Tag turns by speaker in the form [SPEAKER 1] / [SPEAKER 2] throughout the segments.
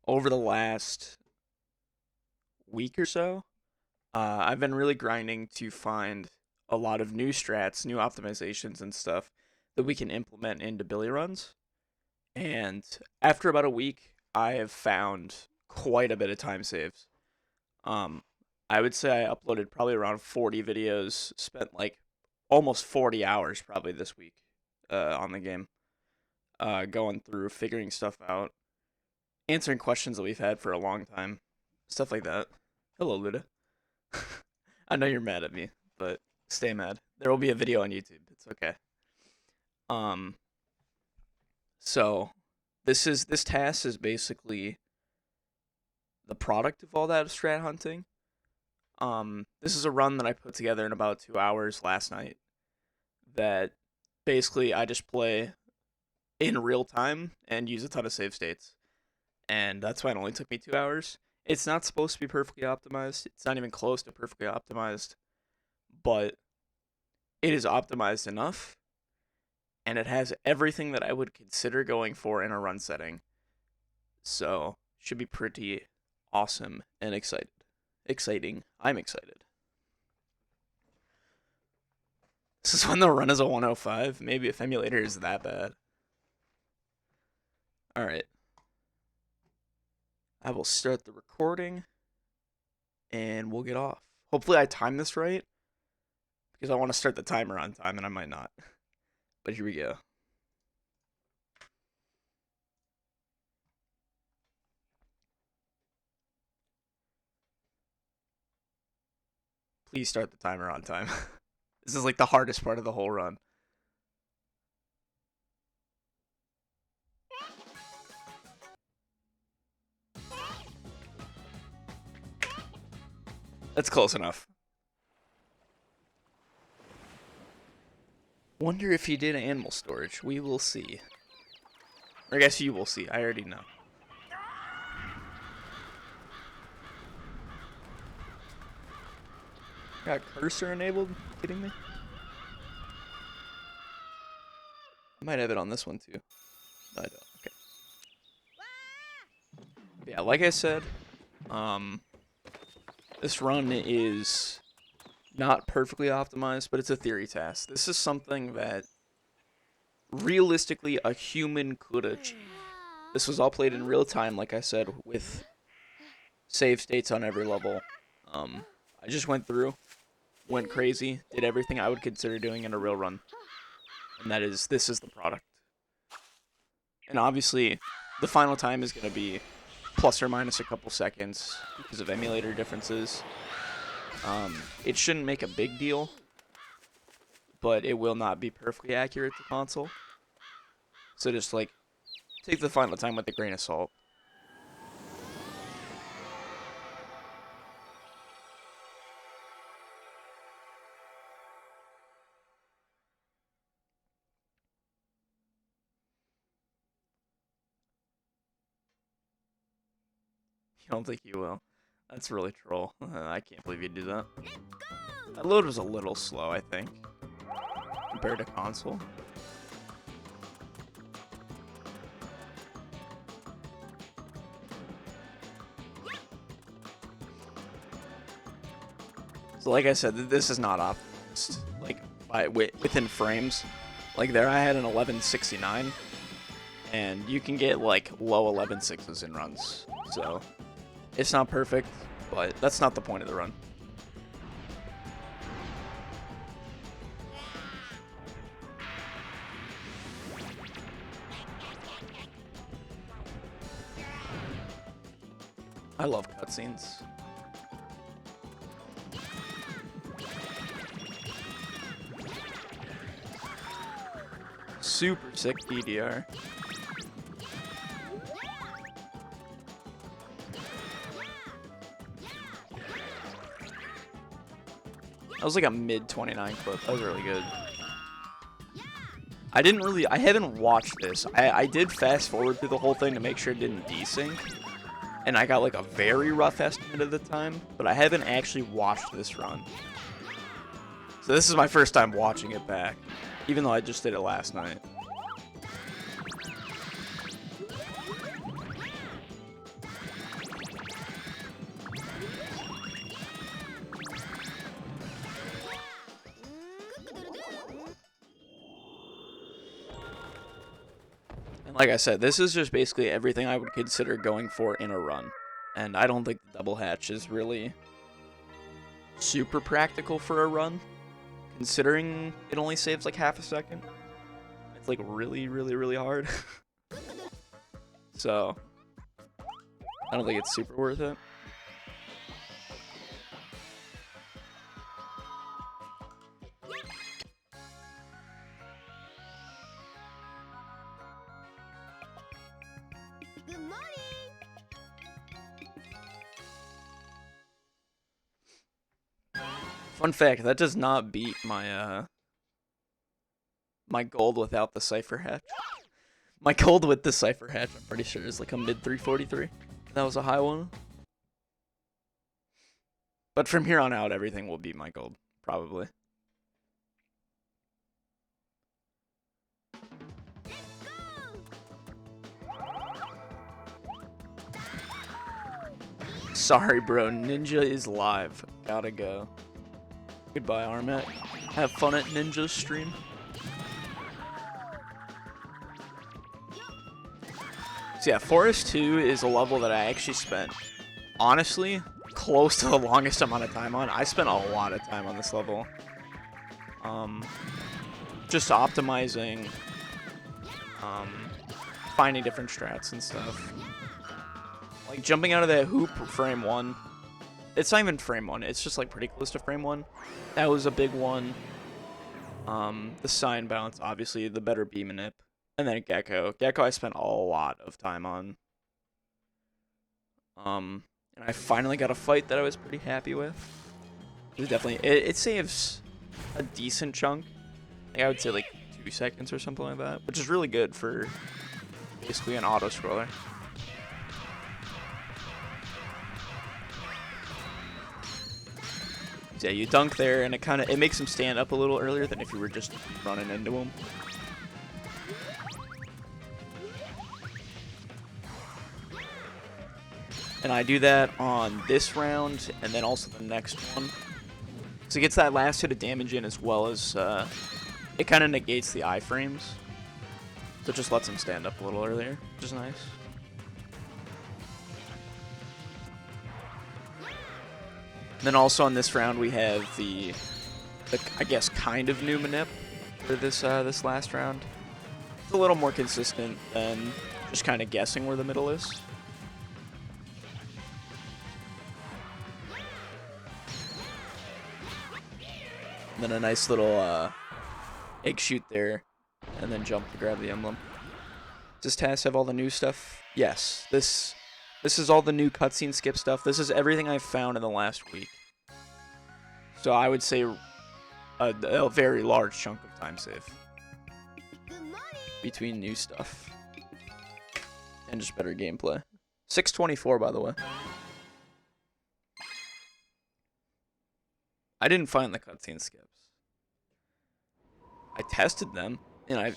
[SPEAKER 1] over the last week or so, I've been really grinding to find a lot of new strats, new optimizations, and stuff that we can implement into Billy runs. And after about a week, I have found quite a bit of time saves. Um, I would say I uploaded probably around 40 videos, spent like almost 40 hours probably this week on the game, going through, figuring stuff out, answering questions that we've had for a long time, stuff like that. Hello, Luda. I know you're mad at me, but stay mad. There will be a video on YouTube. It's okay. Um, so this task is basically the product of all that strat hunting. This is a run that I put together in about 2 hours last night. That basically I just play in real time and use a ton of save states, and that's why it only took me 2 hours. It's not supposed to be perfectly optimized. It's not even close to perfectly optimized, but it is optimized enough, and it has everything that I would consider going for in a run setting. So should be pretty awesome and excited. Exciting. I'm excited. This is when the run is a 105. Maybe if emulator is that bad. Alright. I will start the recording and we'll get off. Hopefully I time this right because I want to start the timer on time and I might not. But here we go. Please start the timer on time. This is like the hardest part of the whole run. That's close enough. Wonder if he did animal storage. We will see. Or I guess you will see. I already know. Got cursor enabled? Kidding me? I might have it on this one too. No, I don't. Okay. Yeah, like I said, this run is not perfectly optimized, but it's a theory task. This is something that realistically a human could achieve. This was all played in real time, like I said, with save states on every level. I just went through, went crazy, did everything I would consider doing in a real run. And this is the product. And obviously, the final time is going to be plus or minus a couple seconds because of emulator differences. It shouldn't make a big deal, but it will not be perfectly accurate to console. So just like take the final time with a grain of salt. You don't think you will? That's really troll. I can't believe you'd do that. That load was a little slow, I think, compared to console. So like I said, this is not optimized. Like within frames, like there I had an 1169, and you can get like low 11.6s in runs. So it's not perfect, but that's not the point of the run. I love cutscenes. Super sick DDR. That was like a mid 29 clip. That was really good. I haven't watched this. I did fast forward through the whole thing to make sure it didn't desync. And I got like a very rough estimate of the time, but I haven't actually watched this run. So this is my first time watching it back, even though I just did it last night. Like I said, this is just basically everything I would consider going for in a run. And I don't think the double hatch is really super practical for a run, considering it only saves like half a second. It's like really, really, really hard. So, I don't think it's super worth it.
[SPEAKER 2] Good morning.
[SPEAKER 1] Fun fact, that does not beat my my gold without the cipher hatch. My gold with the cipher hatch, I'm pretty sure, is like a mid 343. That was a high one. But from here on out, everything will be my gold, probably. Sorry, bro. Ninja is live. Gotta go. Goodbye, Armet. Have fun at Ninja's stream. So yeah, Forest 2 is a level that I actually spent, honestly, close to the longest amount of time on. I spent a lot of time on this level. Just optimizing, finding different strats and stuff. Like jumping out of that hoop frame 1. It's not even frame 1, it's just like pretty close to frame 1. That was a big one. The sign bounce, obviously, the better beam manip. And then Gecko. Gecko I spent a lot of time on. And I finally got a fight that I was pretty happy with. It was definitely, it saves a decent chunk. Like I would say like 2 seconds or something like that, which is really good for basically an auto scroller. So yeah, you dunk there, and it makes him stand up a little earlier than if you were just running into him. And I do that on this round, and then also the next one. So it gets that last hit of damage in, as well as it kind of negates the iframes. So it just lets him stand up a little earlier, which is nice. And then also on this round we have the I guess kind of new manip for this this last round. It's a little more consistent than just kind of guessing where the middle is. And then a nice little egg shoot there, and then jump to grab the emblem. Does TAS have all the new stuff? Yes. This is all the new cutscene skip stuff. This is everything I've found in the last week. So I would say a very large chunk of time save between new stuff and just better gameplay. 624, by the way. I didn't find the cutscene skips. I tested them, and I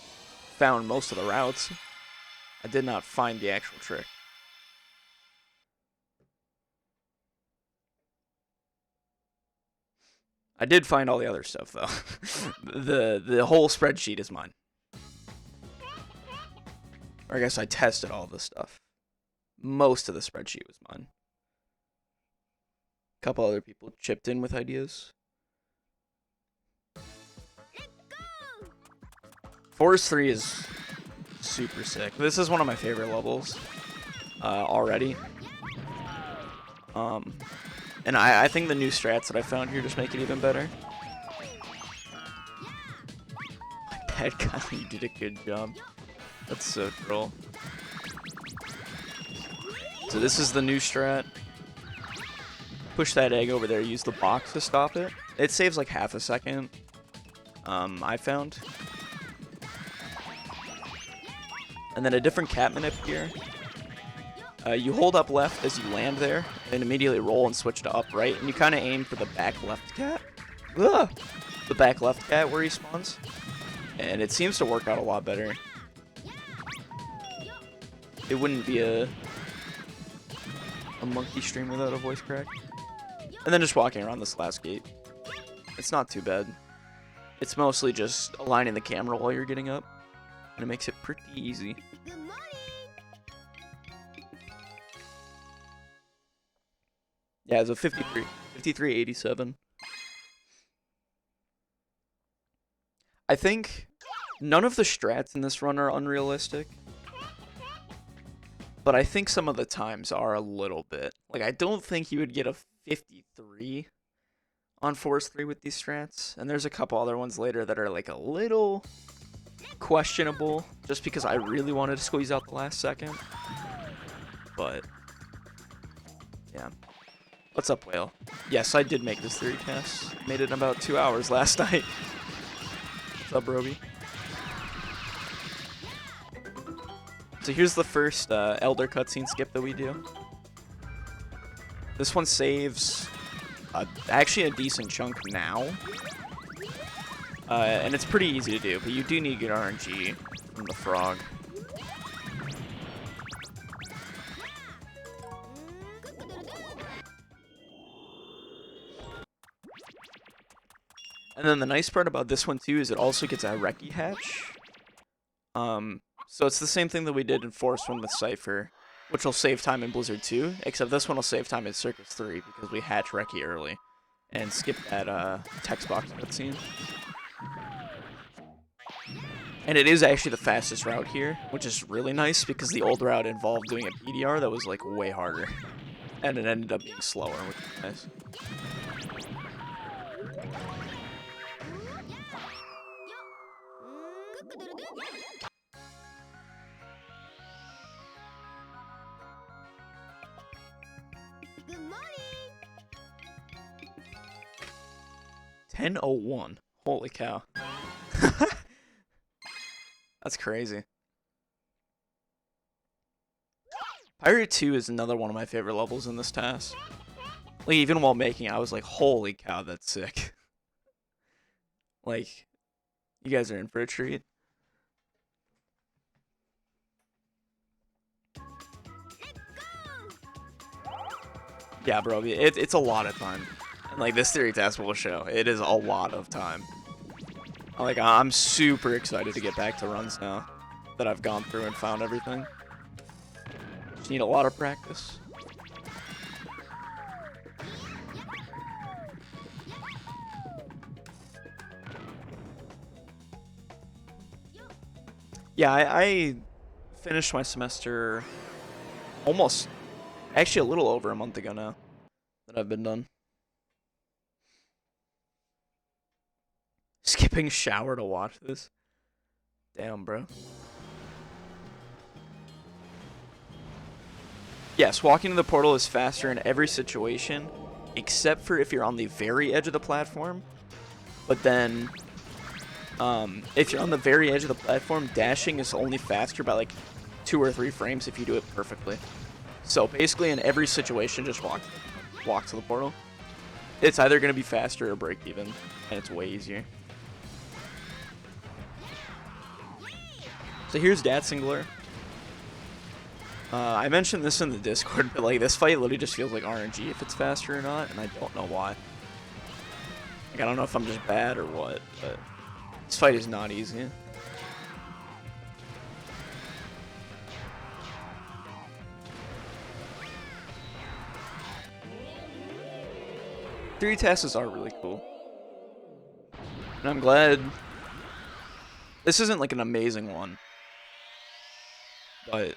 [SPEAKER 1] found most of the routes. I did not find the actual trick. I did find all the other stuff, though. the whole spreadsheet is mine. Or I guess I tested all the stuff. Most of the spreadsheet was mine. A couple other people chipped in with ideas. Forest 3 is super sick. This is one of my favorite levels already. And I think the new strats that I found here just make it even better. My bad guy, you did a good job. That's so troll. So this is the new strat. Push that egg over there, use the box to stop it. It saves like half a second, I found. And then a different cat manip here. You hold up left as you land there, and immediately roll and switch to up right, and you kind of aim for the back left cat. Ugh! The back left cat where he spawns. And it seems to work out a lot better. It wouldn't be a monkey stream without a voice crack. And then just walking around this last gate. It's not too bad. It's mostly just aligning the camera while you're getting up, and it makes it pretty easy.
[SPEAKER 2] Good morning.
[SPEAKER 1] Yeah, it's a 53. 5387. I think none of the strats in this run are unrealistic, but I think some of the times are a little bit. Like, I don't think you would get a 53 on Force 3 with these strats, and there's a couple other ones later that are like a little questionable, just because I really wanted to squeeze out the last second. But, yeah. What's up, Whale? Yes, I did make this theory test. Made it in about 2 hours last night. What's up, Roby? So here's the first Elder cutscene skip that we do. This one saves actually a decent chunk now. And it's pretty easy to do, but you do need good RNG from the frog. And then the nice part about this one too is it also gets a Reki hatch. So it's the same thing that we did in Force 1 with Cypher, which will save time in Blizzard 2, except this one will save time in Circus 3 because we hatch Reki early and skip that text box cutscene. And it is actually the fastest route here, which is really nice because the old route involved doing a PDR that was like way harder. And it ended up being slower, which is nice.
[SPEAKER 2] Good morning.
[SPEAKER 1] 10:01. Holy cow. That's crazy. Pirate 2 is another one of my favorite levels in this TAS. Like, even while making it, I was like, holy cow, that's sick. Like, you guys are in for a treat. Yeah, bro, it's a lot of time. And, like, this theory test will show. It is a lot of time. Like, I'm super excited to get back to runs now that I've gone through and found everything. Just need a lot of practice. Yeah, I finished my semester almost, actually a little over a month ago now that I've been done. Skipping shower to watch this? Damn, bro. Yes, walking to the portal is faster in every situation, except for if you're on the very edge of the platform. But then, if you're on the very edge of the platform, dashing is only faster by like 2 or 3 frames if you do it perfectly. So basically, in every situation, just walk to the portal. It's either going to be faster or break even, and it's way easier. So here's Datsingler. I mentioned this in the Discord, but like this fight literally just feels like RNG if it's faster or not, and I don't know why. Like, I don't know if I'm just bad or what, but this fight is not easy. Theory tests are really cool. And I'm glad this isn't like an amazing one, but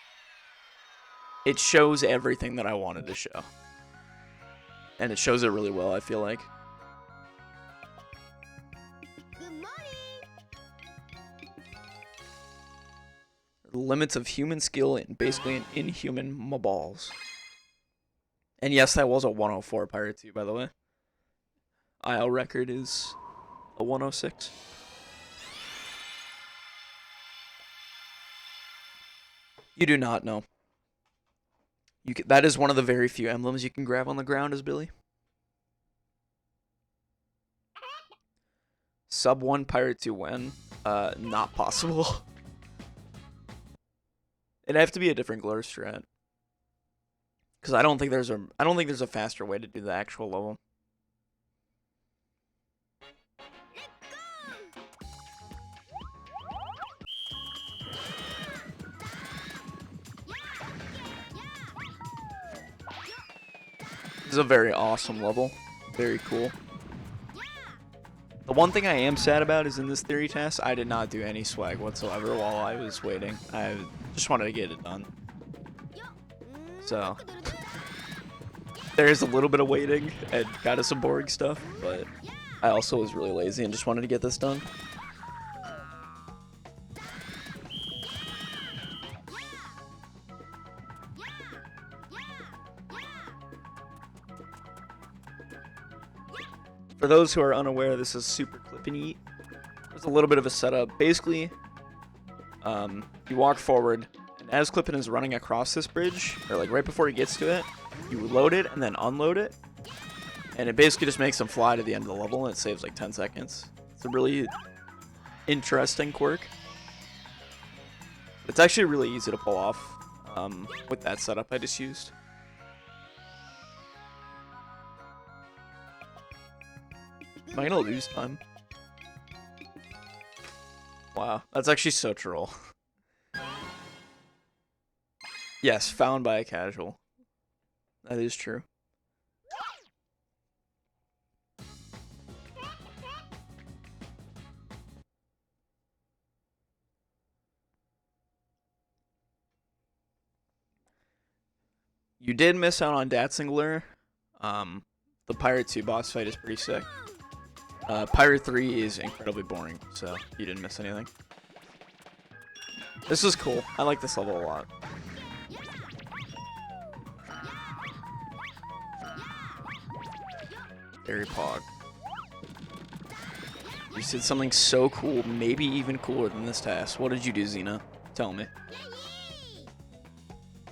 [SPEAKER 1] it shows everything that I wanted to show. And it shows it really well, I feel like.
[SPEAKER 2] Good morning.
[SPEAKER 1] The limits of human skill and basically an inhuman maballs. And yes, that was a 104 Pirate 2, by the way. IL record is a 106. You do not know. That is one of the very few emblems you can grab on the ground as Billy. Sub 1 Pirate 2 win. Not possible. It'd have to be a different glare strat. Because I don't think there's a faster way to do the actual level. This is a very awesome level. Very cool. The one thing I am sad about is in this theory test, I did not do any swag whatsoever while I was waiting. I just wanted to get it done. So, there is a little bit of waiting and kind of some boring stuff, but I also was really lazy and just wanted to get this done. For those who are unaware, this is super clip and eat. There's a little bit of a setup. Basically, you walk forward, and as Clippin is running across this bridge, or like right before he gets to it, you load it and then unload it, and it basically just makes him fly to the end of the level, and it saves like 10 seconds. It's a really interesting quirk. It's actually really easy to pull off with that setup I just used. Am I gonna lose time? Wow, that's actually so troll. Yes, found by a casual. That is true. You did miss out on Datzingler. The Pirate 2 boss fight is pretty sick. Pirate 3 is incredibly boring, so you didn't miss anything. This is cool. I like this level a lot. Very pog. You did something so cool, maybe even cooler than this task. What did you do, Xena? Tell me.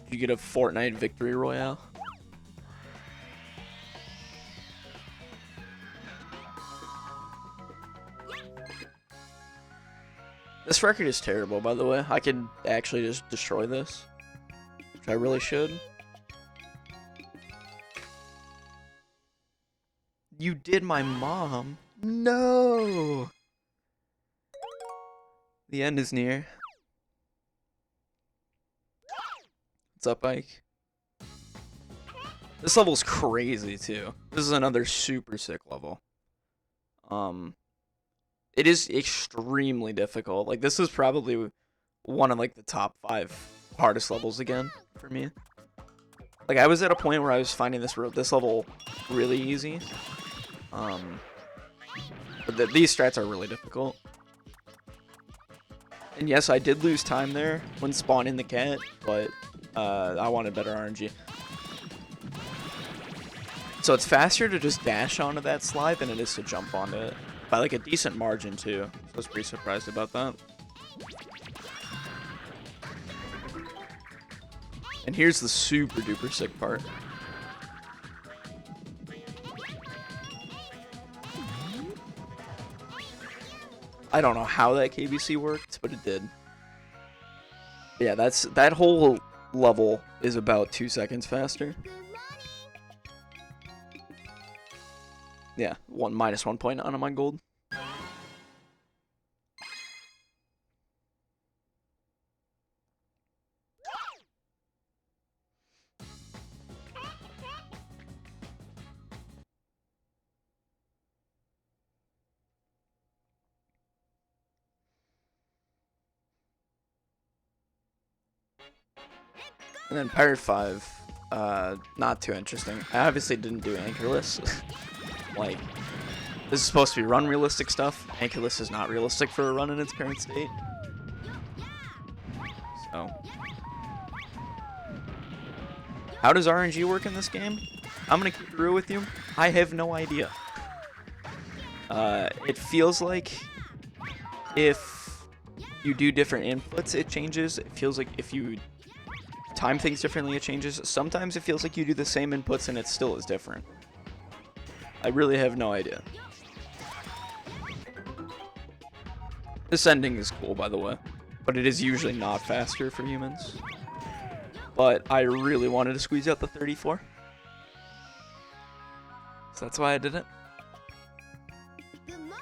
[SPEAKER 1] Did you get a Fortnite victory royale? This record is terrible, by the way. I could actually just destroy this, which I really should. You did my mom? No! The end is near. What's up, Ike? This level's crazy, too. This is another super sick level. It is extremely difficult. Like, this is probably one of, like, the top 5 hardest levels again for me. Like, I was at a point where I was finding this level really easy. But these strats are really difficult. And yes, I did lose time there when spawning the cat, but I wanted better RNG. So it's faster to just dash onto that slide than it is to jump onto it. By like a decent margin too. So I was pretty surprised about that. And here's the super duper sick part. I don't know how that KBC worked, but it did. Yeah, that whole level is about 2 seconds faster. Yeah, minus 1 point on my gold. And then Pirate 5, not too interesting. I obviously didn't do anchorless. Like, this is supposed to be run realistic stuff. Anchorless is not realistic for a run in its parent state. So, how does RNG work in this game? I'm gonna keep it real with you. I have no idea. It feels like if you do different inputs, it changes. It feels like if you time things differently, it changes. Sometimes it feels like you do the same inputs and it still is different. I really have no idea. This ending is cool, by the way, but it is usually not faster for humans. But I really wanted to squeeze out the 34. So that's why I did it.
[SPEAKER 2] Good morning.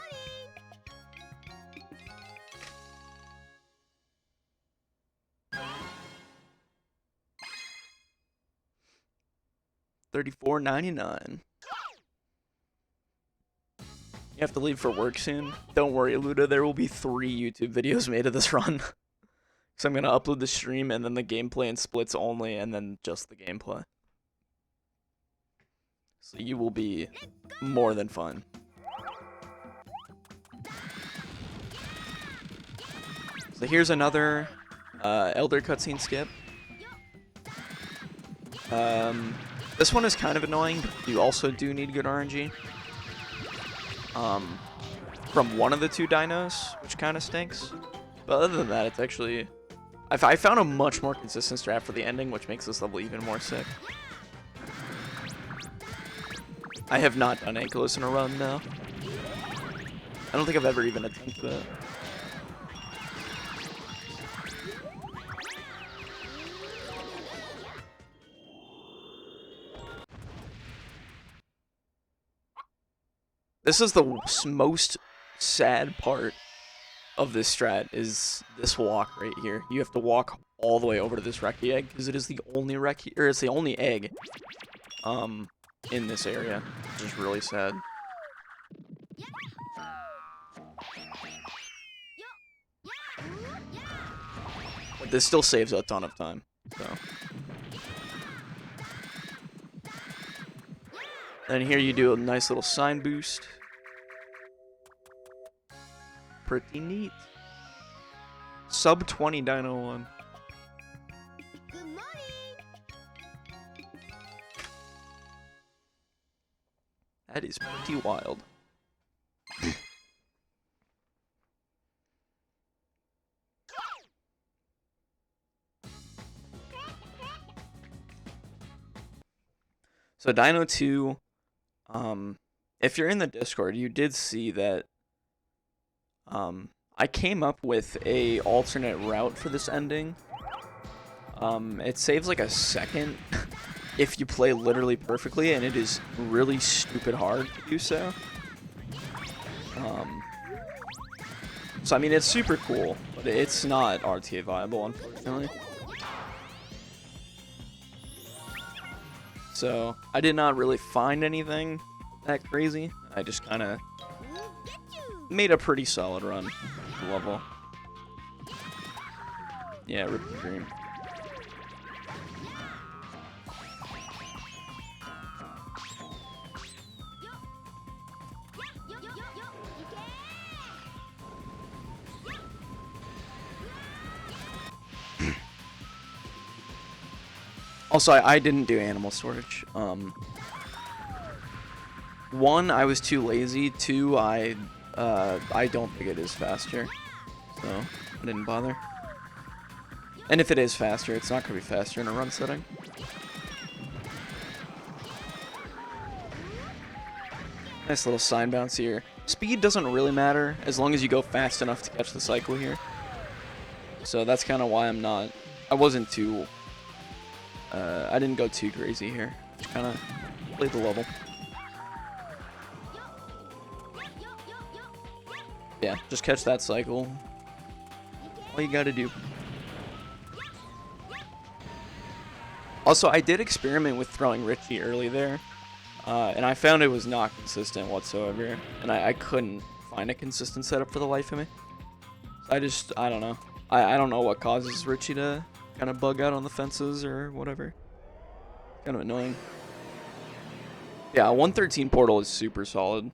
[SPEAKER 1] $34.99. You have to leave for work soon. Don't worry, Luda. There will be 3 YouTube videos made of this run. So I'm going to upload the stream and then the gameplay in splits only and then just the gameplay. So you will be more than fine. So here's another Elder cutscene skip. This one is kind of annoying, but you also do need good RNG. From one of the 2 dinos, which kind of stinks. But other than that, it's actually... I found a much more consistent strat for the ending, which makes this level even more sick. I have not done Ankylos in a run, no. I don't think I've ever even attempted it. This is the most sad part of this strat, is this walk right here. You have to walk all the way over to this Reki egg, because it is the only Reki, or it's the only egg, in this area, which is really sad. But this still saves a ton of time, so. And here you do a nice little sign boost. Pretty neat. Sub 20 Dino 1.
[SPEAKER 2] Good morning.
[SPEAKER 1] That is pretty wild. So Dino 2, if you're in the Discord, you did see that I came up with a alternate route for this ending. It saves like a second if you play literally perfectly, and it is really stupid hard to do so. So I mean, it's super cool, but it's not RTA viable, unfortunately. So I did not really find anything that crazy. I just kind of made a pretty solid run level. Yeah, rip the dream. Also, I didn't do animal storage. 1, I was too lazy. 2, I don't think it is faster, so I didn't bother. And if it is faster, it's not going to be faster in a run setting. Nice little sign bounce here. Speed doesn't really matter as long as you go fast enough to catch the cycle here. So that's kind of why I wasn't too, I didn't go too crazy here. Just kind of played the level. Yeah, just catch that cycle. All you gotta do. Also, I did experiment with throwing Richie early there, and I found it was not consistent whatsoever, and I couldn't find a consistent setup for the life of me. So I don't know. I don't know what causes Richie to kind of bug out on the fences or whatever. Kind of annoying. Yeah, 113 portal is super solid.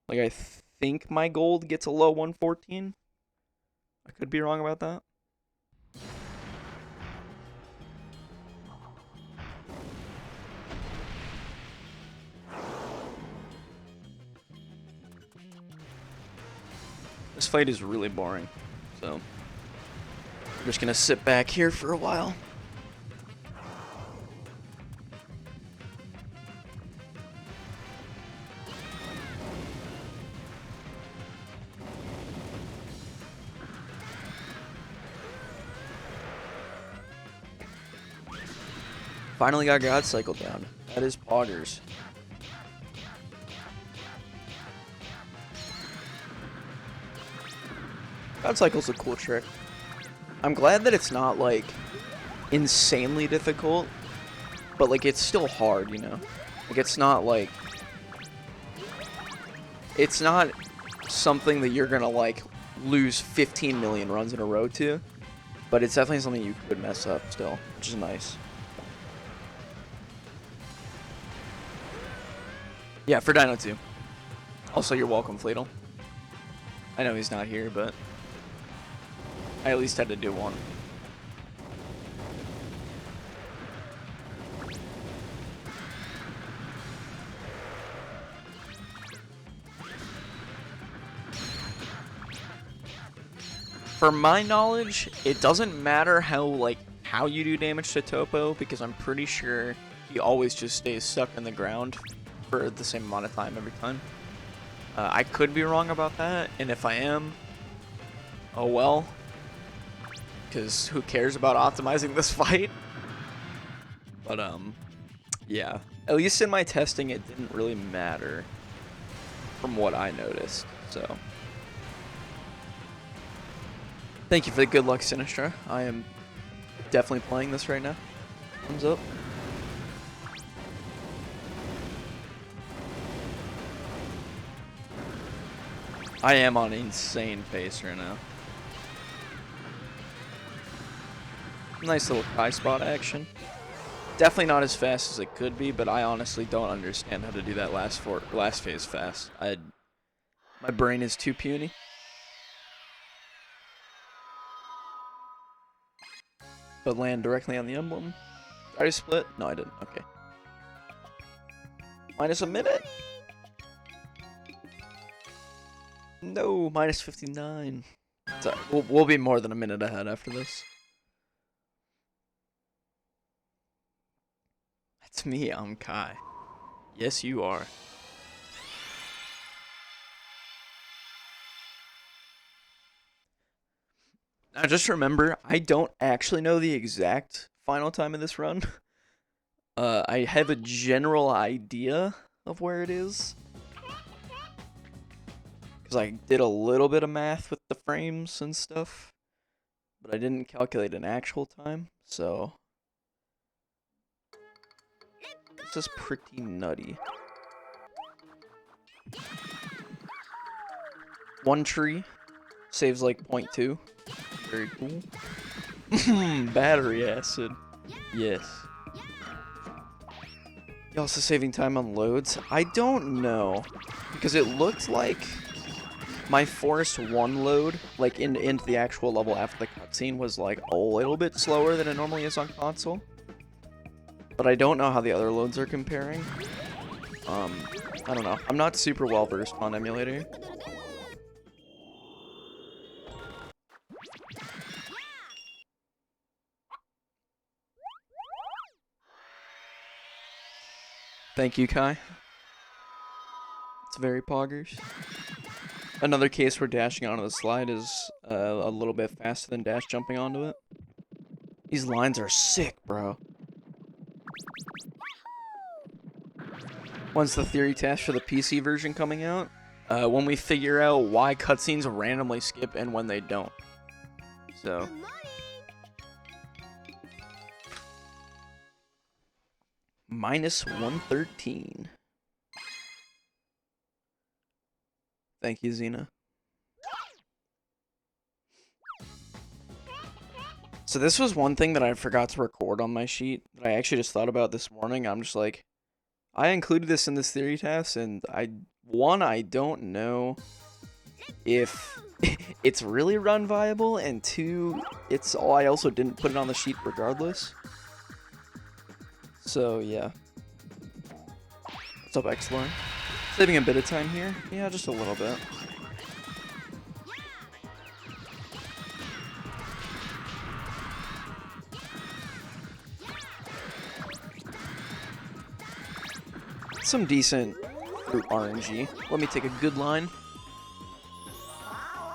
[SPEAKER 1] Like, I think my gold gets a low 114. I could be wrong about that. This fight is really boring, so I'm just gonna sit back here for a while. Finally got God Cycle down. That is poggers. God Cycle's a cool trick. I'm glad that it's not, like, insanely difficult. but like it's still hard, you know. Like it's not something that you're gonna like lose 15 million runs in a row to, but it's definitely something you could mess up still, which is nice. Yeah, for Dino 2. Also, you're welcome, Fleetle. I know he's not here, but I at least had to do one. For my knowledge, it doesn't matter how you do damage to Topo, because I'm pretty sure he always just stays stuck in the ground for the same amount of time every time. I could be wrong about that, and if I am, oh well. Because who cares about optimizing this fight? But, yeah. At least in my testing, it didn't really matter from what I noticed, so. Thank you for the good luck, Sinistra. I am definitely playing this right now. Thumbs up. I am on an insane pace right now. Nice little high spot action. Definitely not as fast as it could be, but I honestly don't understand how to do that last phase fast. My brain is too puny. But land directly on the emblem. Did I split? No, I didn't. Okay. Minus a minute? No, minus 59. Sorry, we'll be more than a minute ahead after this. That's me, I'm Kai. Yes, you are. Now just remember, I don't actually know the exact final time of this run. I have a general idea of where it is. Because I did a little bit of math with the frames and stuff. But I didn't calculate an actual time, so. This is pretty nutty. One tree saves like 0.2. Very cool. Battery acid. Yes. You also saving time on loads? I don't know. Because it looked like my Forest 1 load, like into the actual level after the cutscene, was like a little bit slower than it normally is on console. But I don't know how the other loads are comparing. I don't know. I'm not super well versed on emulator. Thank you, Kai. It's very poggers. Another case where dashing onto the slide is a little bit faster than dash jumping onto it. These lines are sick, bro. When's the theory test for the PC version coming out? When we figure out why cutscenes randomly skip and when they don't. So. Minus 113. Thank you, Xena. So this was one thing that I forgot to record on my sheet that I actually just thought about this morning. I'm just like, I included this in this theory test, and I don't know if it's really run viable, and two, I also didn't put it on the sheet regardless. So yeah. What's up, X-Lore? Saving a bit of time here? Yeah, just a little bit. Some decent fruit RNG. Let me take a good line.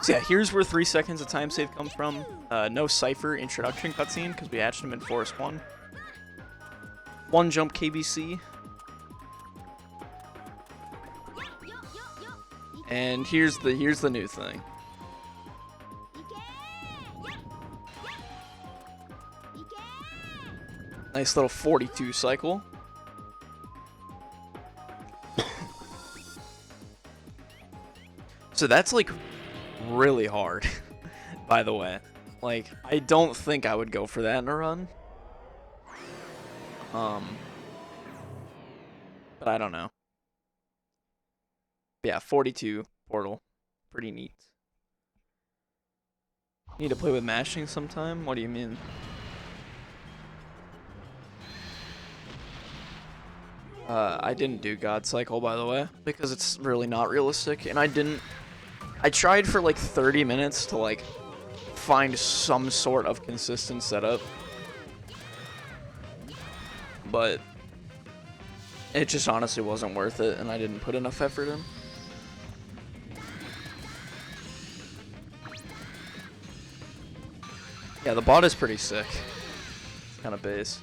[SPEAKER 1] So yeah, here's where 3 seconds of time save comes from. No Cypher introduction cutscene, because we hatched him in Forest 1. One jump KBC. And here's the new thing. Nice little 42 cycle. So that's like really hard, by the way. Like, I don't think I would go for that in a run. But I don't know. Yeah, 42 portal. Pretty neat. Need to play with mashing sometime? What do you mean? I didn't do God Cycle, by the way, because it's really not realistic, and I tried for like 30 minutes to like find some sort of consistent setup, but it just honestly wasn't worth it, and I didn't put enough effort in. Yeah, the bot is pretty sick. It's kind of base.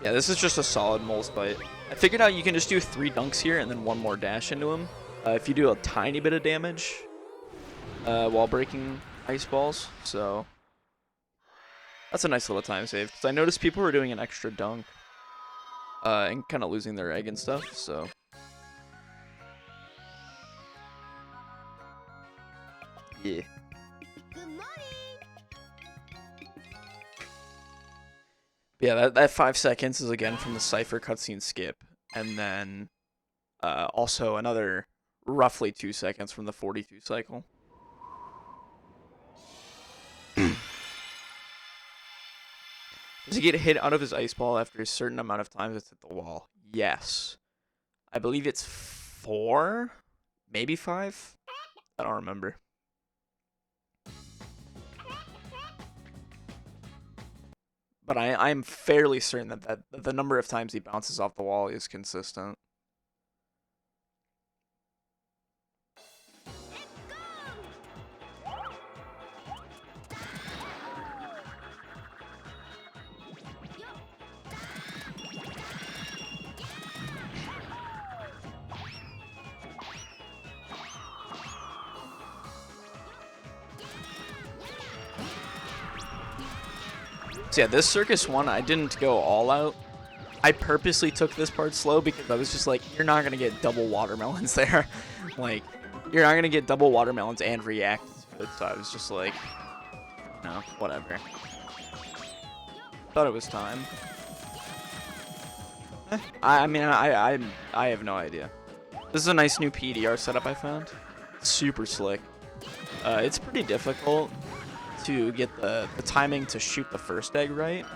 [SPEAKER 1] Yeah, this is just a solid Mole's Bite. I figured out you can just do 3 dunks here and then 1 more dash into him. If you do a tiny bit of damage while breaking ice balls, so that's a nice little time save. Because I noticed people were doing an extra dunk and kind of losing their egg and stuff, so. Yeah.
[SPEAKER 2] Good morning.
[SPEAKER 1] Yeah, that 5 seconds is again from the Cypher cutscene skip, and then also another roughly 2 seconds from the 42 cycle. Does he get hit out of his ice ball after a certain amount of times it's hit the wall? Yes. I believe it's 4? Maybe 5? I don't remember. But I'm fairly certain that the number of times he bounces off the wall is consistent. So yeah, this Circus one, I didn't go all out. I purposely took this part slow because I was just like, you're not going to get double watermelons there. Like, you're not going to get double watermelons and react to it. So I was just like, no, whatever. Thought it was time. I mean, I have no idea. This is a nice new PDR setup I found. Super slick. It's pretty difficult to get the timing to shoot the first egg right,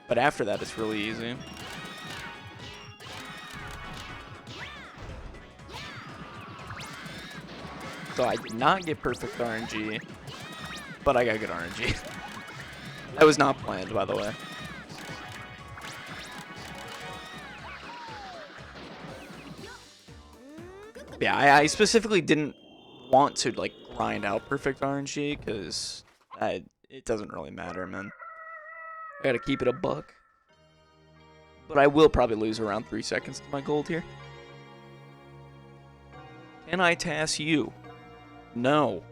[SPEAKER 1] but after that it's really easy. So I did not get perfect RNG, but I got good RNG. That was not planned, by the way. Yeah, I specifically didn't want to like grind out perfect RNG because it doesn't really matter, man. I gotta keep it a buck. But I will probably lose around 3 seconds to my gold here. Can I TAS you? No.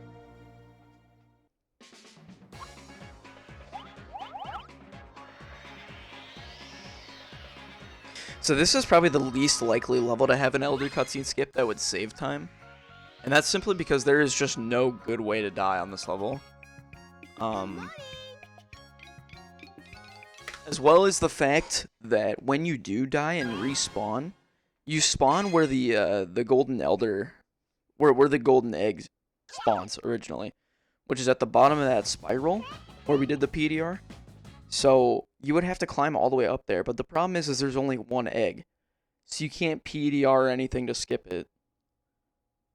[SPEAKER 1] So this is probably the least likely level to have an Elder cutscene skip that would save time. And that's simply because there is just no good way to die on this level. As well as the fact that when you do die and respawn, you spawn where the golden elder, where the golden egg spawns originally, which is at the bottom of that spiral where we did the PDR. So you would have to climb all the way up there, but the problem is there's only 1 egg, so you can't PDR or anything to skip it.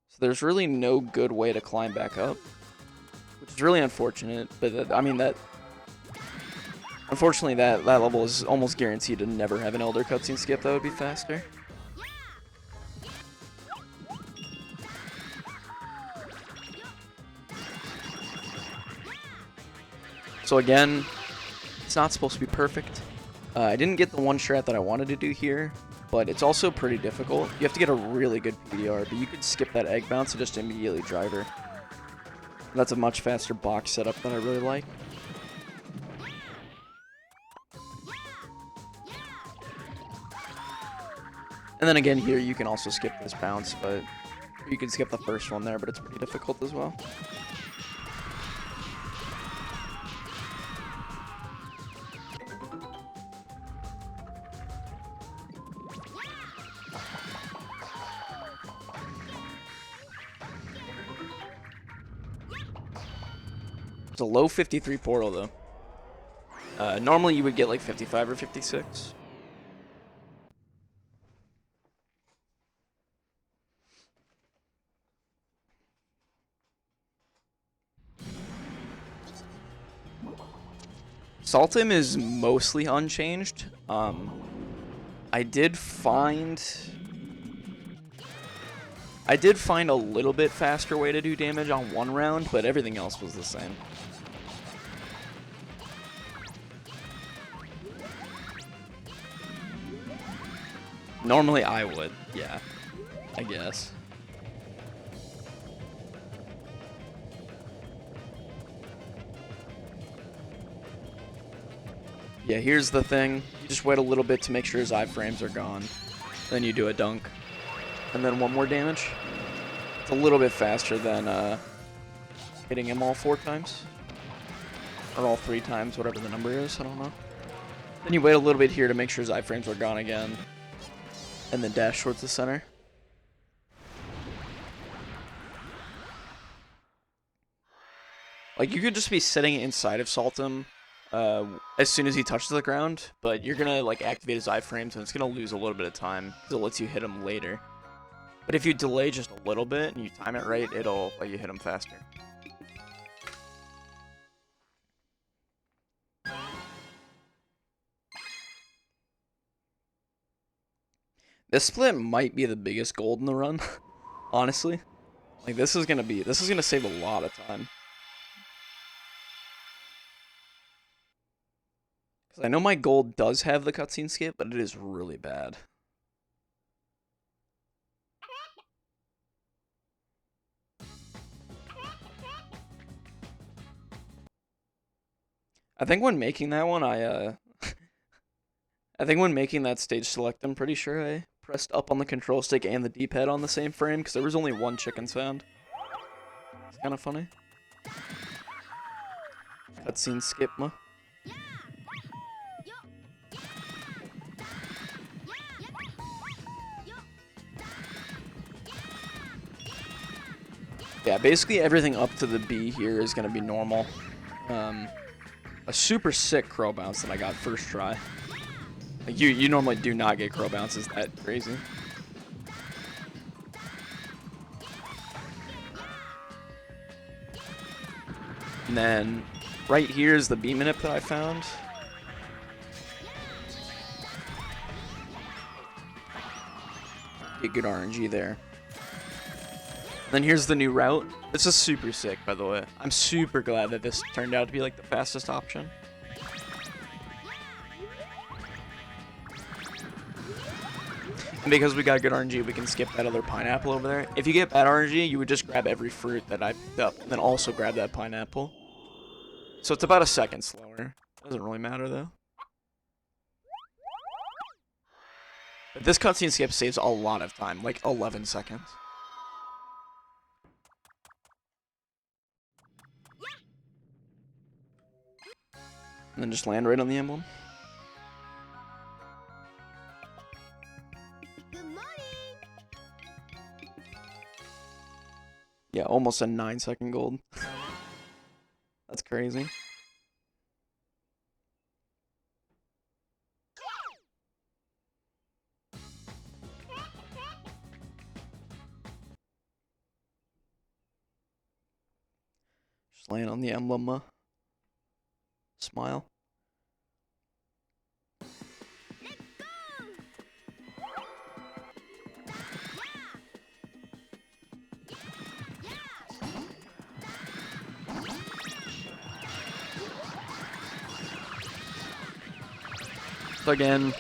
[SPEAKER 1] So there's really no good way to climb back up, which is really unfortunate. But I mean that. Unfortunately, that level is almost guaranteed to never have an Elder cutscene skip that would be faster. So again, it's not supposed to be perfect. I didn't get the one strat that I wanted to do here, but it's also pretty difficult. You have to get a really good PDR, but you could skip that egg bounce and just immediately drive her. That's a much faster box setup that I really like. And then again here, you can also skip this bounce, but you can skip the first one there, but it's pretty difficult as well. It's a low 53 portal, though. Normally you would get like 55 or 56. Saltim is mostly unchanged. I did find a little bit faster way to do damage on one round, but everything else was the same. Normally I would, yeah, I guess. Yeah, here's the thing. You just wait a little bit to make sure his iframes are gone. Then you do a dunk. And then one more damage. It's a little bit faster than hitting him all 4 times. Or all 3 times, whatever the number is, I don't know. Then you wait a little bit here to make sure his iframes are gone again. And then dash towards the center. Like, you could just be sitting inside of Saltum as soon as he touches the ground, but you're gonna like activate his iframes and it's gonna lose a little bit of time because it lets you hit him later. But if you delay just a little bit and you time it right, it'll let you hit him faster. This split might be the biggest gold in the run, honestly. Like this is gonna save a lot of time. Because I know my gold does have the cutscene skip, but it is really bad. I think when making that one, I think when making that stage select, I'm pretty sure I pressed up on the control stick and the D-pad on the same frame, because there was only one chicken sound. It's kind of funny. Cutscene skip, ma. Yeah, basically everything up to the B here is going to be normal. A super sick crow bounce that I got first try. Like you normally do not get crow bounces that crazy. And then right here is the B minute that I found. Get good RNG there. Then here's the new route. This is super sick, by the way. I'm super glad that this turned out to be like the fastest option. And because we got good RNG, we can skip that other pineapple over there. If you get bad RNG, you would just grab every fruit that I picked up, and then also grab that pineapple. So it's about a second slower. Doesn't really matter, though. But this cutscene skip saves a lot of time, like 11 seconds. And then just land right on the emblem.
[SPEAKER 2] Good morning.
[SPEAKER 1] Yeah, almost a 9-second gold. That's crazy. Just land on the emblem. Smile. So again,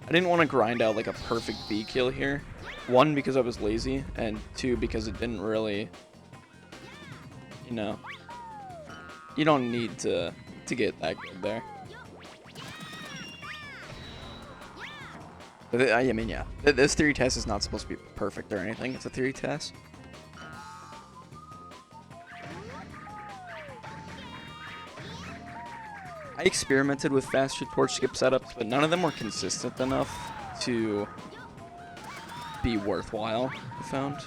[SPEAKER 1] I didn't want to grind out like a perfect B kill here. One, because I was lazy, and two, because it didn't really, you know, you don't need to get that good there. But I mean, yeah, this theory test is not supposed to be perfect or anything. It's a theory test. I experimented with faster torch skip setups, but none of them were consistent enough to be worthwhile, I found.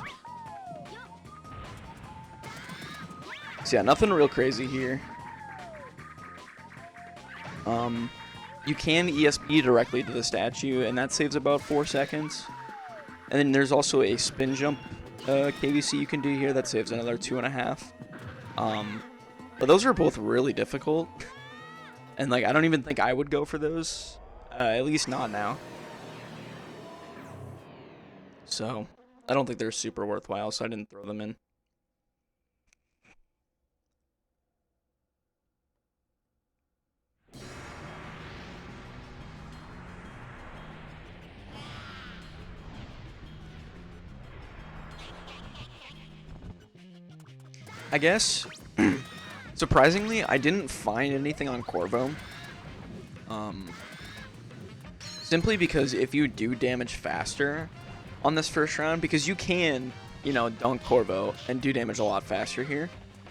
[SPEAKER 1] So yeah, nothing real crazy here. You can ESP directly to the statue, and that saves about 4 seconds. And then there's also a spin jump KVC you can do here that saves another 2.5. But those are both really difficult. And like, I don't even think I would go for those. At least not now. So, I don't think they're super worthwhile, so I didn't throw them in. I guess, surprisingly, I didn't find anything on Corvo. Simply because if you do damage faster on this first round, because you can, you know, dunk Corvo and do damage a lot faster here.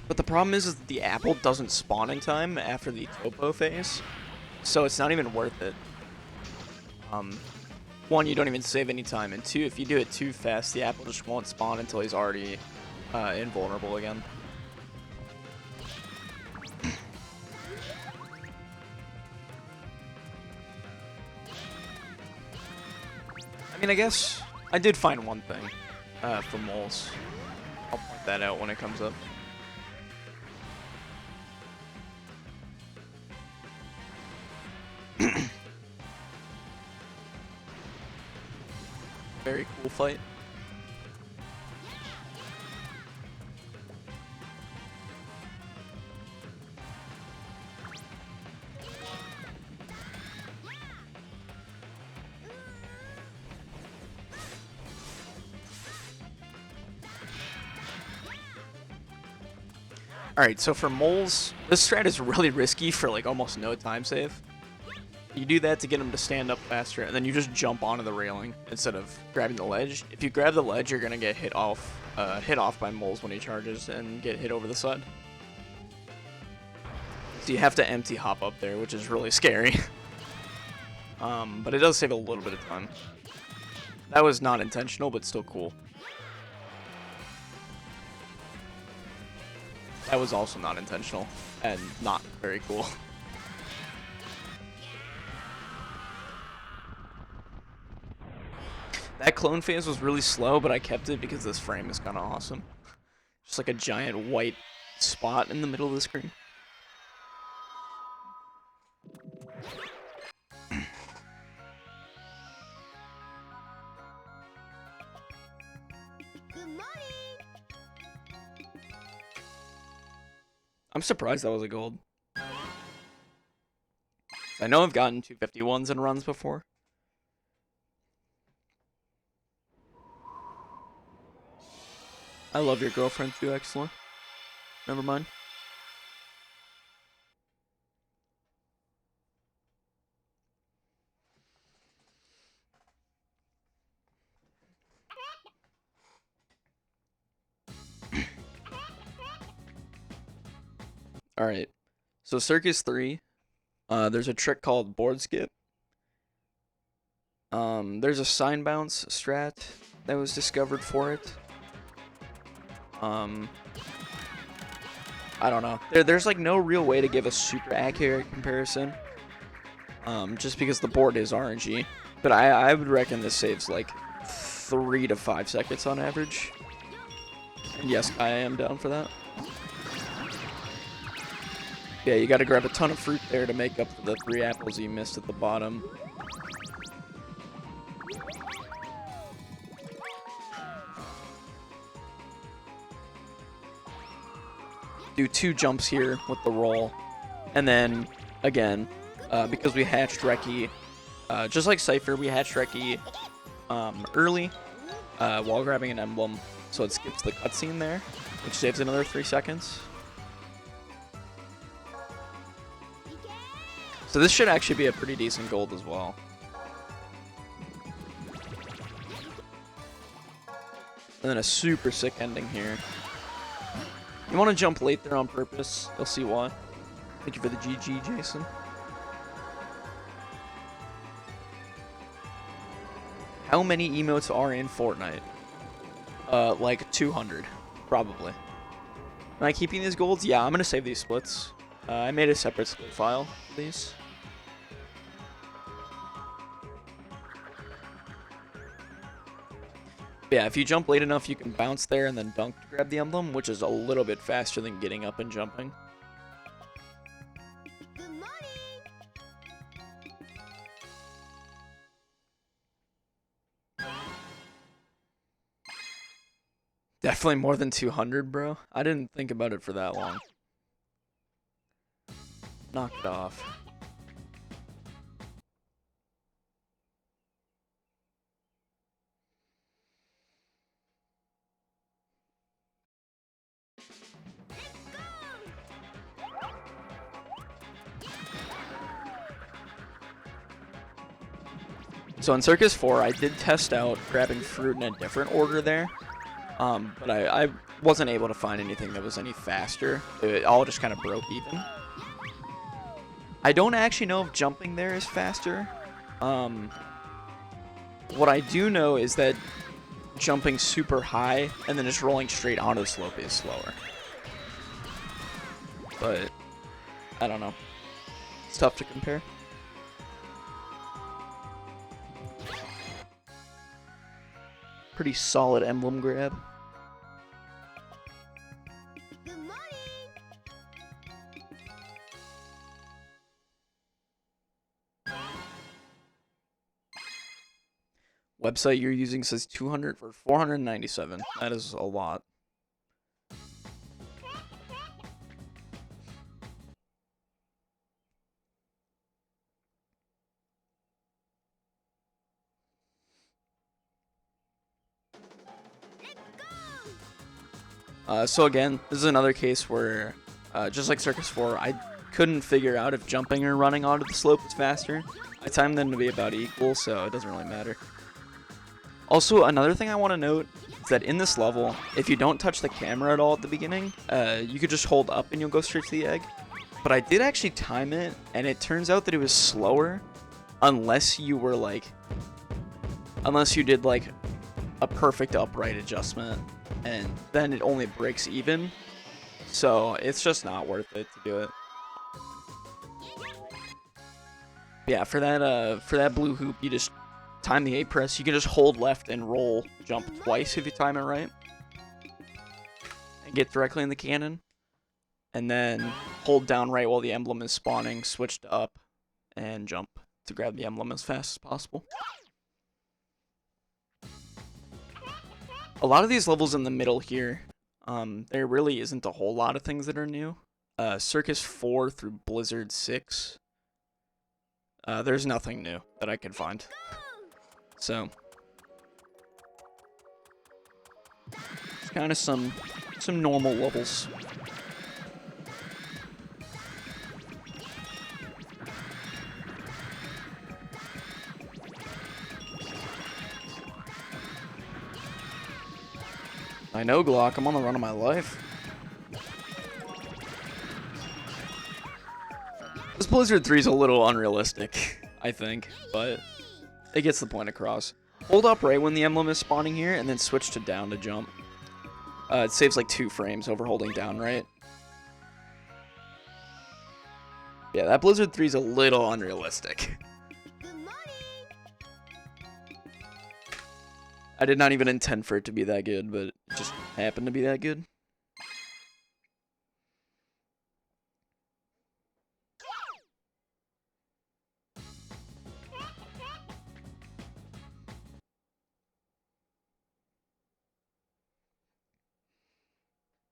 [SPEAKER 1] But the problem is that the apple doesn't spawn in time after the topo phase, so it's not even worth it. One, you don't even save any time, and two, if you do it too fast, the apple just won't spawn until he's already invulnerable again. I mean, I guess I did find one thing for moles. I'll point that out when it comes up. Very cool fight. Alright, so for moles, this strat is really risky for like almost no time save. You do that to get him to stand up faster, and then you just jump onto the railing instead of grabbing the ledge. If you grab the ledge, you're gonna get hit off by moles when he charges and get hit over the side. So you have to empty hop up there, which is really scary. But it does save a little bit of time. That was not intentional, but still cool. That was also not intentional, and not very cool. That clone phase was really slow, but I kept it because this frame is kind of awesome. Just like a giant white spot in the middle of the screen.
[SPEAKER 2] Good morning.
[SPEAKER 1] I'm surprised that was a gold. I know I've gotten 251s in runs before. I love your girlfriend too, excellent. Never mind. Alright. So Circus 3. There's a trick called board skip. There's a sign bounce strat that was discovered for it. I don't know. There's like no real way to give a super accurate comparison. Just because the board is RNG. But I would reckon this saves like 3 to 5 seconds on average. And yes, I am down for that. Yeah, you gotta grab a ton of fruit there to make up for the 3 apples you missed at the bottom. Do 2 jumps here with the roll. And then, again, because we hatched Reki, Just like Cypher, we hatched Reki early while grabbing an emblem, so it skips the cutscene there, which saves another 3 seconds. So this should actually be a pretty decent gold as well. And then a super sick ending here. You want to jump late there on purpose, you'll see why. Thank you for the GG, Jason. How many emotes are in Fortnite? Like 200, probably. Am I keeping these golds? Yeah, I'm gonna save these splits. I made a separate split file for these. But yeah, if you jump late enough, you can bounce there and then dunk to grab the emblem, which is a little bit faster than getting up and jumping.
[SPEAKER 2] Good morning.
[SPEAKER 1] Definitely more than 200, bro. I didn't think about it for that long. Knock it off. So in Circus 4, I did test out grabbing fruit in a different order there. But I wasn't able to find anything that was any faster. It all just kind of broke even. I don't actually know if jumping there is faster. What I do know is that jumping super high and then just rolling straight onto the slope is slower. But I don't know. It's tough to compare. Pretty solid emblem grab.
[SPEAKER 2] Good morning.
[SPEAKER 1] Website you're using says 200 for 497. That is a lot. So again, this is another case where, just like Circus 4, I couldn't figure out if jumping or running onto the slope was faster. I timed them to be about equal, so it doesn't really matter. Also, another thing I want to note is that in this level, if you don't touch the camera at all at the beginning, you could just hold up and you'll go straight to the egg. But I did actually time it, and it turns out that it was slower unless you were like, unless you did like a perfect upright adjustment, and then it only breaks even. So it's just not worth it to do it. Yeah, for that blue hoop, you just time the A press. You can just hold left and roll jump twice if you time it right, and get directly in the cannon. And then hold down right while the emblem is spawning, switch to up, and jump to grab the emblem as fast as possible. A lot of these levels in the middle here, there really isn't a whole lot of things that are new. Circus 4 through Blizzard 6, there's nothing new that I can find. So, it's kind of some normal levels. I know, Glock. I'm on the run of my life. This Blizzard 3 is a little unrealistic, I think, but it gets the point across. Hold up right when the emblem is spawning here, and then switch to down to jump. It saves like 2 frames over holding down right. Yeah, that Blizzard 3 is a little unrealistic. I did not even intend for it to be that good, but it just happened to be that good.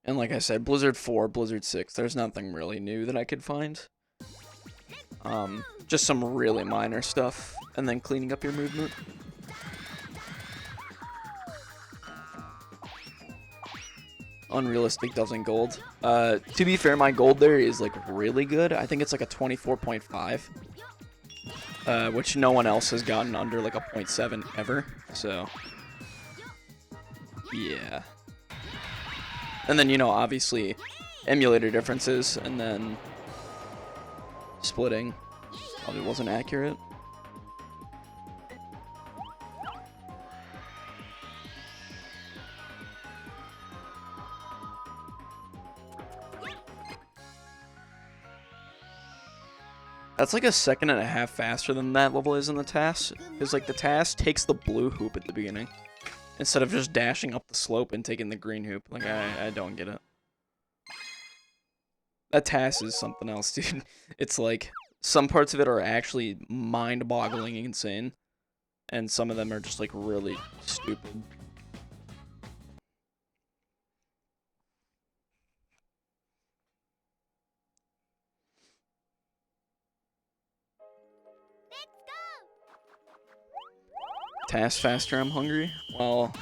[SPEAKER 1] And like I said, Blizzard 4, Blizzard 6, there's nothing really new that I could find. Just some really minor stuff, and then cleaning up your movement. Unrealistic doesn't gold. To be fair, my gold there is like really good. I think it's like a 24.5. Which no one else has gotten under like a 0.7 ever. So, yeah. And then, you know, obviously emulator differences, and then splitting probably wasn't accurate. That's like a second and a half faster than that level is in the TAS. Because like the TAS takes the blue hoop at the beginning, instead of just dashing up the slope and taking the green hoop. Like, I don't get it. That TAS is something else, dude. It's like, some parts of it are actually mind-boggling insane, and some of them are just like really stupid. TAS faster, I'm hungry. Well,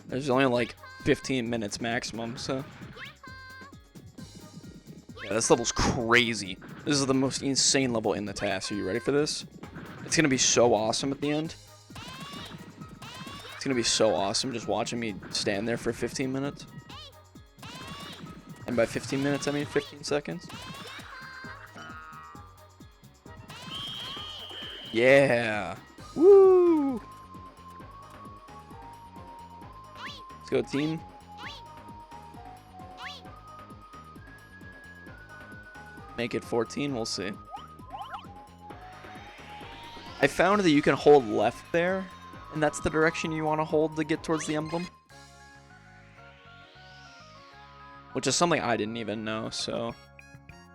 [SPEAKER 1] there's only like 15 minutes maximum, so. Yeah, this level's crazy. This is the most insane level in the TAS. Are you ready for this? It's gonna be so awesome at the end. It's gonna be so awesome just watching me stand there for 15 minutes. And by 15 minutes, I mean 15 seconds. Yeah. Woo! Let's go, team. Make it 14, we'll see. I found that you can hold left there, and that's the direction you want to hold to get towards the emblem. Which is something I didn't even know, so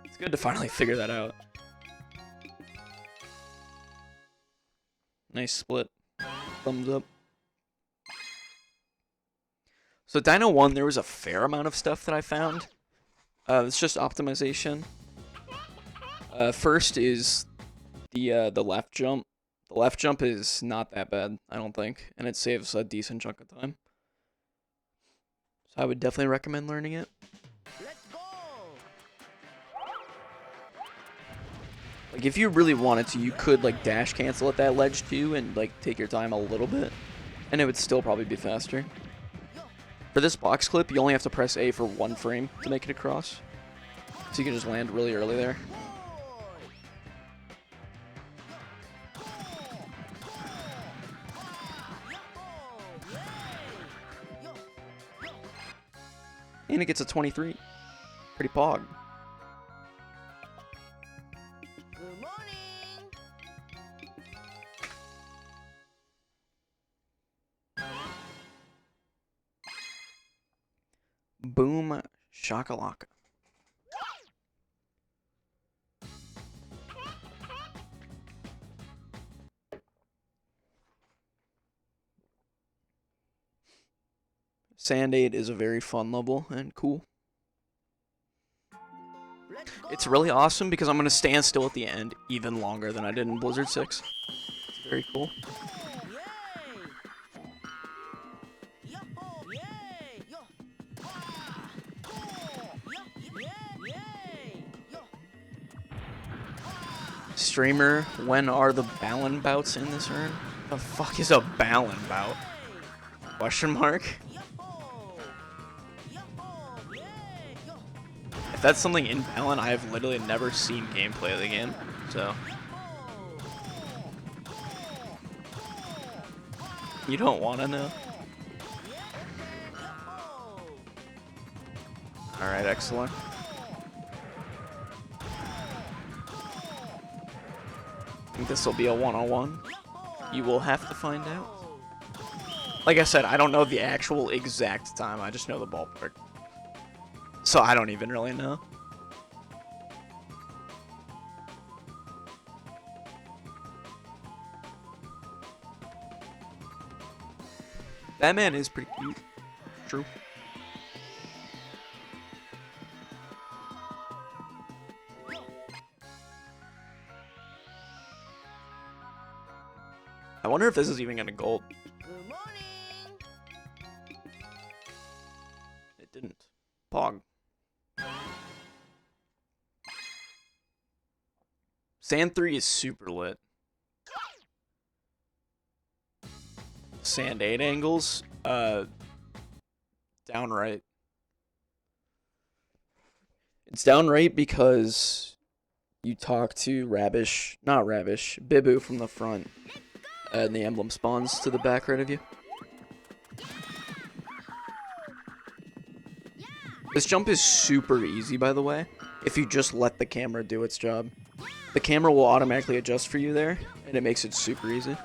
[SPEAKER 1] it's good to finally figure that out. Nice split. Thumbs up. So Dino 1, there was a fair amount of stuff that I found. It's just optimization. First is the left jump. The left jump is not that bad, I don't think, and it saves a decent chunk of time. So I would definitely recommend learning it.
[SPEAKER 2] Let's go.
[SPEAKER 1] Like, if you really wanted to, you could, like, dash cancel at that ledge, too, and, like, take your time a little bit. And it would still probably be faster. For this box clip, you only have to press A for 1 frame to make it across. So you can just land really early there. And it gets a 23. Pretty pog.
[SPEAKER 2] Good morning.
[SPEAKER 1] Boom shakalaka. Sand 8 is a very fun level and cool.
[SPEAKER 2] Let's go.
[SPEAKER 1] It's really awesome because I'm going to stand still at the end even longer than I did in Blizzard 6. It's very cool.
[SPEAKER 2] Yay! Yo-ho! Yay! Yo! Ah! Oh! Yo! Yay! Yo!
[SPEAKER 1] Streamer, when are the Balin bouts in this urn? The fuck is a Balin bout? Question mark?
[SPEAKER 2] Yo-ho! Yo-ho! Yay! Yo!
[SPEAKER 1] If that's something in Balin, I have literally never seen gameplay of the game. So, you don't want to know? Alright, excellent. I think this will be a one-on-one. You will have to find out. Like I said, I don't know the actual exact time, I just know the ballpark. So I don't even really know. That man is pretty cute. True. I wonder if this is even gonna gold.
[SPEAKER 2] Good morning.
[SPEAKER 1] It didn't. Pog. Sand 3 is super lit. Sand 8 angles, downright. It's downright because you talk to Bibu from the front, and the emblem spawns to the back right of you. This jump is super easy, by the way, if you just let the camera do its job. The camera will automatically adjust for you there, and it makes it super easy.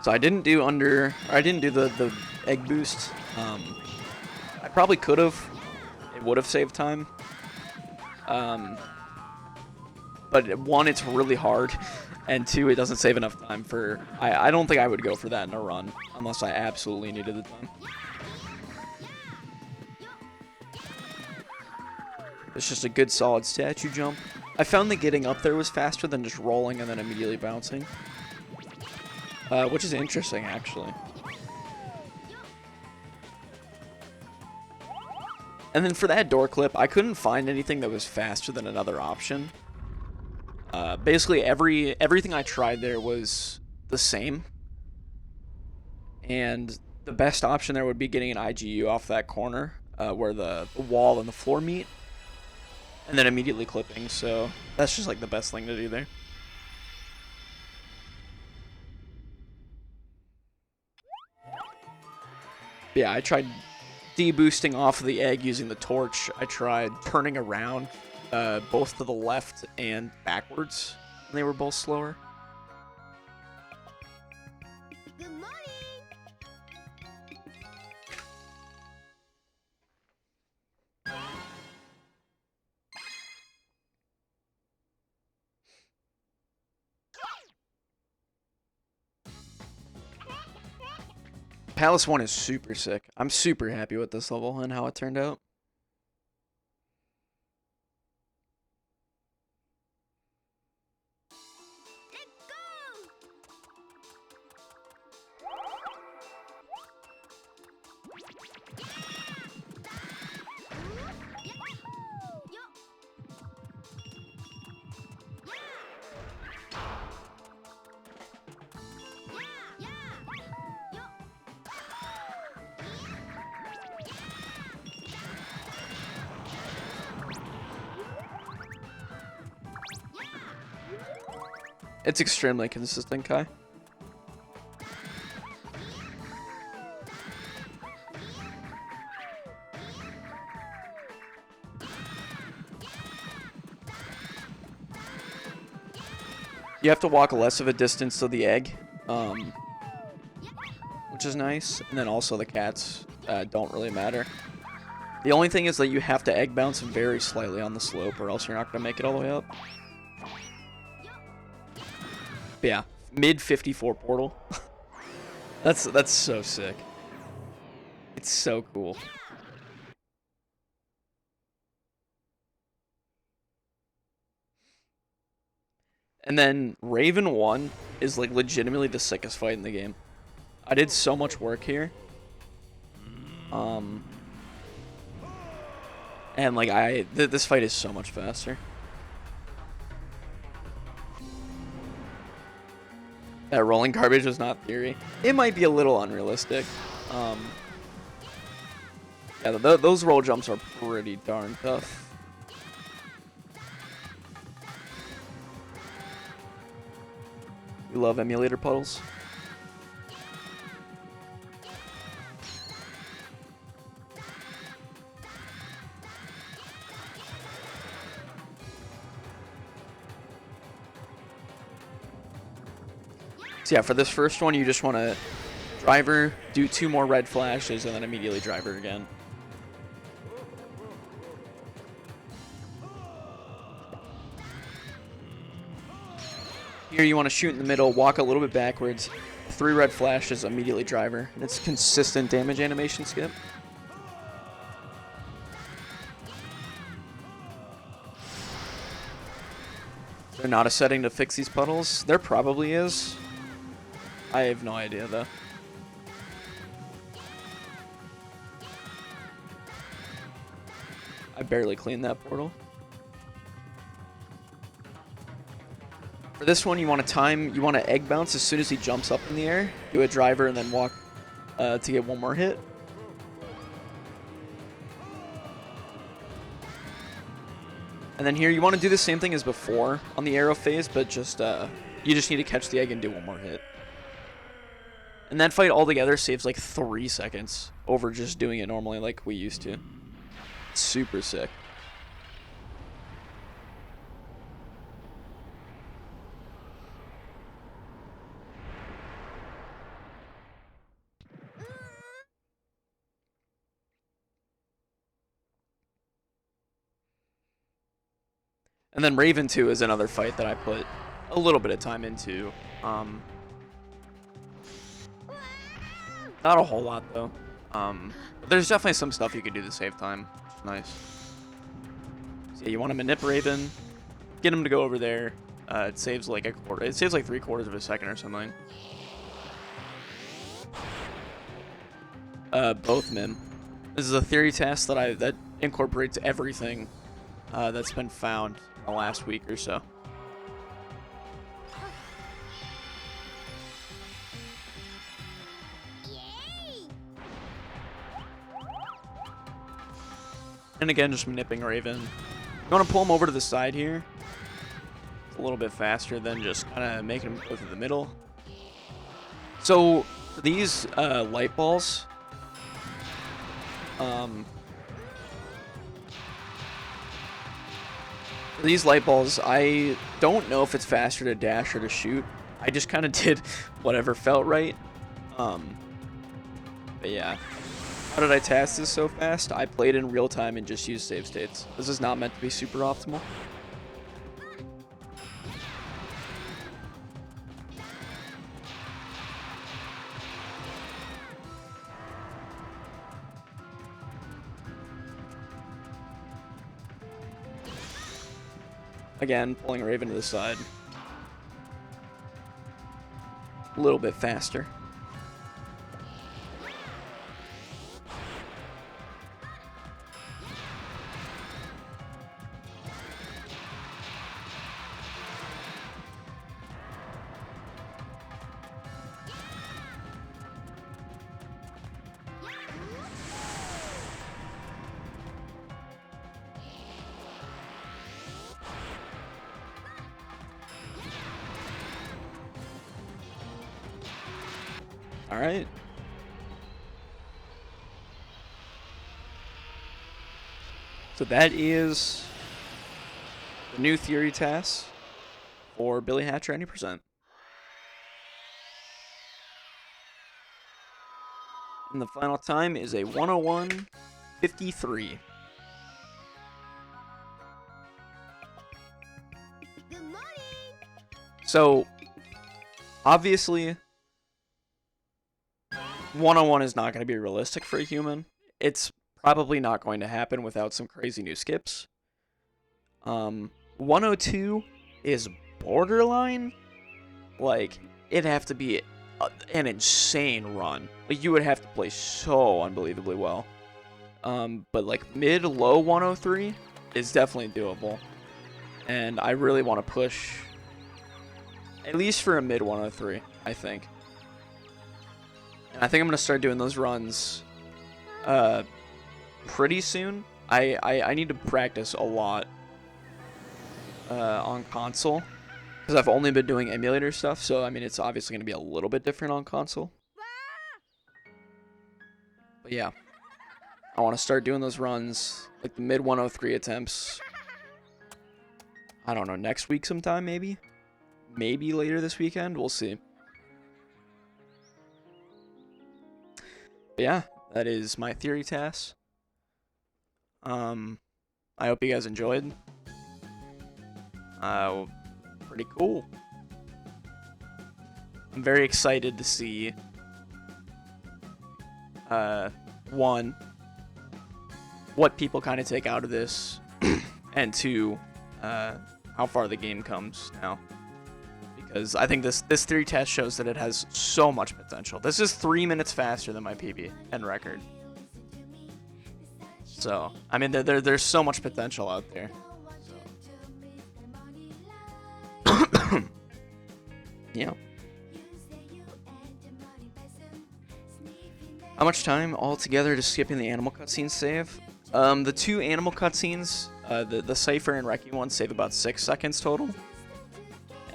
[SPEAKER 1] So I didn't do the egg boost. I probably could have. It would have saved time. But one, it's really hard, and two, it doesn't save enough time for. I don't think I would go for that in a run unless I absolutely needed the time. It's just a good solid statue jump. I found that getting up there was faster than just rolling and then immediately bouncing. Which is interesting, actually. And then for that door clip, I couldn't find anything that was faster than another option. Basically, everything I tried there was the same. And the best option there would be getting an IGU off that corner, where the wall and the floor meet. And then immediately clipping, so that's just like the best thing to do there. Yeah, I tried deboosting off of the egg using the torch. I tried turning around, both to the left and backwards, and they were both slower.
[SPEAKER 2] Good morning.
[SPEAKER 1] Palace 1 is super sick. I'm super happy with this level and how it turned out. It's extremely consistent, Kai. You have to walk less of a distance to the egg, which is nice. And then also the cats don't really matter. The only thing is that you have to egg bounce very slightly on the slope, or else you're not going to make it all the way up. But yeah, mid 54 portal. That's so sick. It's so cool. And then Raven 1 is like legitimately the sickest fight in the game. I did so much work here. And like this fight is so much faster. That rolling garbage was not theory. It might be a little unrealistic. Yeah, those roll jumps are pretty darn tough. We love emulator puddles. So yeah, for this first one, you just want to driver, do 2 more red flashes, and then immediately driver again. Here you want to shoot in the middle, walk a little bit backwards, 3 red flashes, immediately driver. And it's consistent damage animation skip. Is there not a setting to fix these puddles? There probably is. I have no idea though. I barely cleaned that portal. For this one, you want to egg bounce as soon as he jumps up in the air, do a driver, and then walk to get 1 more hit. And then here, you want to do the same thing as before on the arrow phase, but just you just need to catch the egg and do 1 more hit. And that fight altogether saves like 3 seconds over just doing it normally like we used to. It's super sick. And then Raven 2 is another fight that I put a little bit of time into. Not a whole lot, though. But there's definitely some stuff you can do to save time. Nice. So yeah, you want to manip Raven, get him to go over there. It saves like a quarter. It saves like 3/4 of a second or something. Both Mim. This is a theory test that incorporates everything that's been found in the last week or so. And again, just nipping Raven. You want to pull him over to the side here. It's a little bit faster than just kind of making him go through the middle. So, for these light balls, I don't know if it's faster to dash or to shoot. I just kind of did whatever felt right. But yeah. How did I TAS this so fast? I played in real time and just used save states. This is not meant to be super optimal. Again, pulling Raven to the side. A little bit faster. All right. So that is the new theory TAS for Billy Hatcher 90%. And the final time is a 101.53.
[SPEAKER 2] Good morning.
[SPEAKER 1] So, obviously, 101 is not going to be realistic for a human. It's probably not going to happen without some crazy new skips. 102 is borderline. Like, it'd have to be an insane run. Like, you would have to play so unbelievably well. But like mid-low 103 is definitely doable. And I really want to push at least for a mid 103, I think. And I think I'm going to start doing those runs pretty soon. I need to practice a lot on console. Because I've only been doing emulator stuff. So, I mean, it's obviously going to be a little bit different on console. But yeah. I want to start doing those runs. Like the mid 103 attempts. I don't know, next week sometime maybe? Maybe later this weekend? We'll see. But yeah, that is my theory TAS. I hope you guys enjoyed. Uh, Pretty cool. I'm very excited to see, one, what people kind of take out of this, and two, how far the game comes now. Because I think this theory test shows that it has so much potential. This is 3 minutes faster than my PB and record. So I mean, there's so much potential out there. So. Yeah. How much time altogether does skipping the animal cutscenes save? The two animal cutscenes, the Cypher and Reki ones, save about 6 seconds total.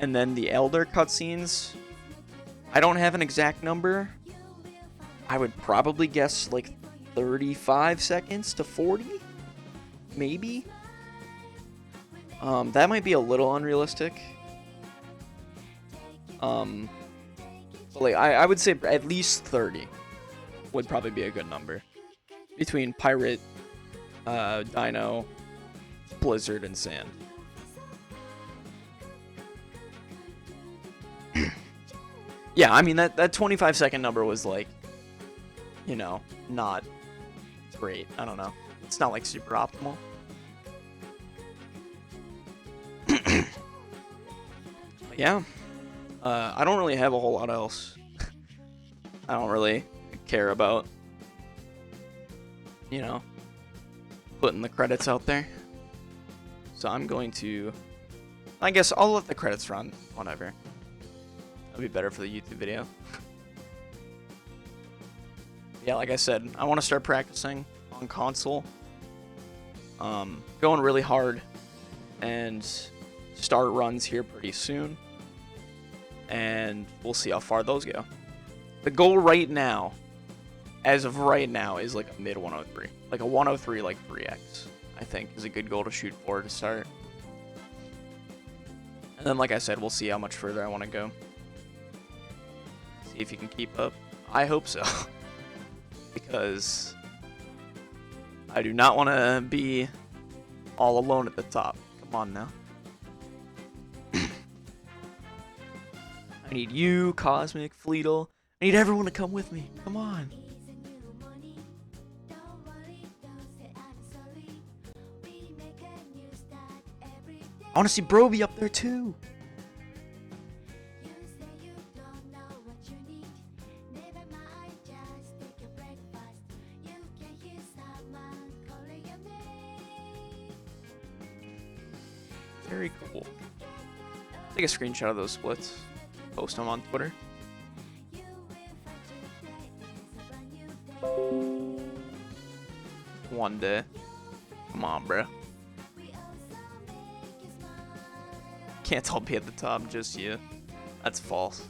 [SPEAKER 1] And then the Elder cutscenes, I don't have an exact number. I would probably guess like 35 seconds to 40, maybe. That might be a little unrealistic. But like I would say at least 30 would probably be a good number between Pirate, Dino, Blizzard, and Sand. Yeah, I mean that 25-second number was like, you know, not great. I don't know. It's not like super optimal. Yeah. I don't really have a whole lot else. I don't really care about, you know, putting the credits out there. So I'm going to, I guess I'll let the credits run, whatever. That'll be better for the YouTube video. Yeah, like I said, I want to start practicing on console. Going really hard and start runs here pretty soon. And we'll see how far those go. The goal right now, as of right now, is like a mid 103. Like a 103, like 3x, I think, is a good goal to shoot for to start. And then, like I said, we'll see how much further I want to go. See if you can keep up. I hope so. Because I do not want to be all alone at the top. Come on now. I need you, Cosmic, Fleetle. I need everyone to come with me. Come on. I want to see Broby up there too. Very cool. Take a screenshot of those splits. Post them on Twitter. One day. Come on, bro. Can't all be at the top, just you. That's false.